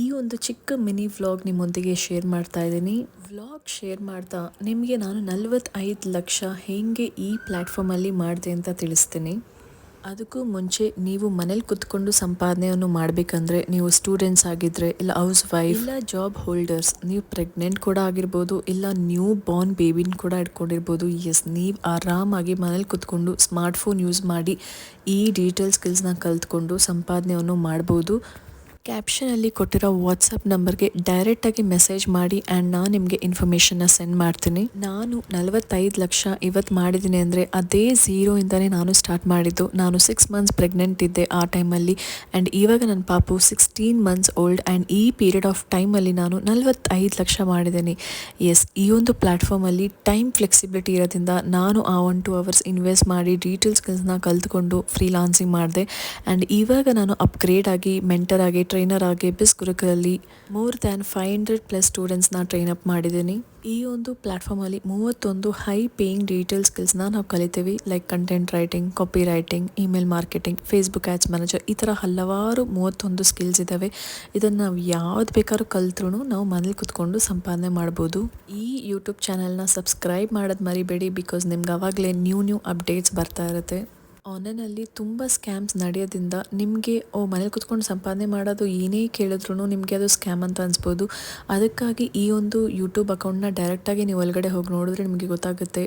ಈ ಒಂದು ಚಿಕ್ಕ ಮಿನಿ ವ್ಲಾಗ್ ನಿಮ್ಮೊಂದಿಗೆ ಶೇರ್ ಮಾಡ್ತಾ ಇದ್ದೀನಿ. ವ್ಲಾಗ್ ಶೇರ್ ಮಾಡ್ತಾ ನಿಮಗೆ ನಾನು 45 ಲಕ್ಷ ಹೇಗೆ ಈ ಪ್ಲ್ಯಾಟ್ಫಾರ್ಮಲ್ಲಿ ಮಾಡಿದೆ ಅಂತ ತಿಳಿಸ್ತೀನಿ. ಅದಕ್ಕೂ ಮುಂಚೆ ನೀವು ಮನೇಲಿ ಕುತ್ಕೊಂಡು ಸಂಪಾದನೆಯನ್ನು ಮಾಡಬೇಕಂದ್ರೆ, ನೀವು ಸ್ಟೂಡೆಂಟ್ಸ್ ಆಗಿದ್ದರೆ, ಇಲ್ಲ ಹೌಸ್ ವೈಫ್, ಇಲ್ಲ ಜಾಬ್ ಹೋಲ್ಡರ್ಸ್, ನೀವು ಪ್ರೆಗ್ನೆಂಟ್ ಕೂಡ ಆಗಿರ್ಬೋದು, ಇಲ್ಲ ನ್ಯೂ ಬಾರ್ನ್ ಬೇಬಿನ ಕೂಡ ಇಟ್ಕೊಂಡಿರ್ಬೋದು. ಎಸ್, ನೀವು ಆರಾಮಾಗಿ ಮನೇಲಿ ಕುತ್ಕೊಂಡು ಸ್ಮಾರ್ಟ್ಫೋನ್ ಯೂಸ್ ಮಾಡಿ ಈ ಡಿಜಿಟಲ್ ಸ್ಕಿಲ್ಸ್ನ ಕಲ್ತ್ಕೊಂಡು ಸಂಪಾದನೆಯನ್ನು ಮಾಡ್ಬೋದು. ಕ್ಯಾಪ್ಷನಲ್ಲಿ ಕೊಟ್ಟಿರೋ ವಾಟ್ಸಪ್ ನಂಬರ್ಗೆ ಡೈರೆಕ್ಟಾಗಿ ಮೆಸೇಜ್ ಮಾಡಿ ಆ್ಯಂಡ್ ನಾನು ನಿಮಗೆ ಇನ್ಫಾರ್ಮೇಷನ್ನ ಸೆಂಡ್ ಮಾಡ್ತೀನಿ. ನಾನು 45 ಲಕ್ಷ ಇವತ್ತು ಮಾಡಿದ್ದೀನಿ ಅಂದರೆ ಅದೇ ಝೀರೋಯಿಂದನೇ ನಾನು ಸ್ಟಾರ್ಟ್ ಮಾಡಿದ್ದು. ನಾನು 6 ಮಂತ್ಸ್ ಪ್ರೆಗ್ನೆಂಟ್ ಇದ್ದೆ ಆ ಟೈಮಲ್ಲಿ, ಆ್ಯಂಡ್ ಇವಾಗ ನನ್ನ ಪಾಪು 16 ಮಂತ್ಸ್ ಓಲ್ಡ್, ಆ್ಯಂಡ್ ಈ ಪೀರಿಯಡ್ ಆಫ್ ಟೈಮಲ್ಲಿ ನಾನು 45 ಲಕ್ಷ ಮಾಡಿದ್ದೀನಿ. ಎಸ್, ಈ ಒಂದು ಪ್ಲ್ಯಾಟ್ಫಾರ್ಮಲ್ಲಿ ಟೈಮ್ ಫ್ಲೆಕ್ಸಿಬಿಲಿಟಿ ಇರೋದ್ರಿಂದ ನಾನು ಆ 1-2 ಅವರ್ಸ್ ಇನ್ವೆಸ್ಟ್ ಮಾಡಿ ಡಿಜಿಟಲ್ ಸ್ಕಿಲ್ಸ್ನ ಕಲ್ತ್ಕೊಂಡು ಫ್ರೀಲಾನ್ಸಿಂಗ್ ಮಾಡಿದೆ. ಆ್ಯಂಡ್ ಇವಾಗ ನಾನು ಅಪ್ಗ್ರೇಡ್ ಆಗಿ ಮೆಂಟರ್ ಆಗಿ ಟ್ರೈನರ್ ಆಗಿ ಬಿಸ್ ಗುರುಕುಲಲ್ಲಿ ಮೋರ್ ದ್ಯಾನ್ 500+ ಸ್ಟೂಡೆಂಟ್ಸ್ನ ಟ್ರೈನ್ ಅಪ್ ಮಾಡಿದ್ದೀನಿ. ಈ ಒಂದು ಪ್ಲ್ಯಾಟ್ಫಾರ್ಮಲ್ಲಿ 31 ಹೈ ಪೇಯಿಂಗ್ ಡಿಜಿಟಲ್ ಸ್ಕಿಲ್ಸ್ನ ನಾವು ಕಲಿತೀವಿ. Like content writing, copy writing, email marketing, Facebook ads manager, ಈ ಥರ ಹಲವಾರು 31 ಸ್ಕಿಲ್ಸ್ ಇದ್ದಾವೆ. ಇದನ್ನು ನಾವು ಯಾವ್ದು ಬೇಕಾದ್ರೂ ಕಲ್ತ್ರೂ ನಾವು ಮನೇಲಿ ಕುತ್ಕೊಂಡು ಸಂಪಾದನೆ ಮಾಡ್ಬೋದು. ಈ ಯೂಟ್ಯೂಬ್ ಚಾನಲ್ನ ಸಬ್ಸ್ಕ್ರೈಬ್ ಮಾಡೋದು ಮರಿಬೇಡಿ, ಬಿಕಾಸ್ ನಿಮ್ಗೆ ಆವಾಗಲೇ ನ್ಯೂ ಅಪ್ಡೇಟ್ಸ್ ಬರ್ತಾ ಇರುತ್ತೆ. ಆನ್ಲೈನಲ್ಲಿ ತುಂಬ ಸ್ಕ್ಯಾಮ್ಸ್ ನಡೆಯೋದ್ರಿಂದ ನಿಮಗೆ ಮನೇಲಿ ಕುತ್ಕೊಂಡು ಸಂಪಾದನೆ ಮಾಡೋದು ಏನೇ ಕೇಳಿದ್ರೂ ನಿಮಗೆ ಅದು ಸ್ಕ್ಯಾಮ್ ಅಂತ ಅನಿಸ್ಬೋದು. ಅದಕ್ಕಾಗಿ ಈ ಒಂದು ಯೂಟ್ಯೂಬ್ ಅಕೌಂಟ್ನ ಡೈರೆಕ್ಟಾಗಿ ನೀವು ಒಳಗಡೆ ಹೋಗಿ ನೋಡಿದ್ರೆ ನಿಮಗೆ ಗೊತ್ತಾಗುತ್ತೆ.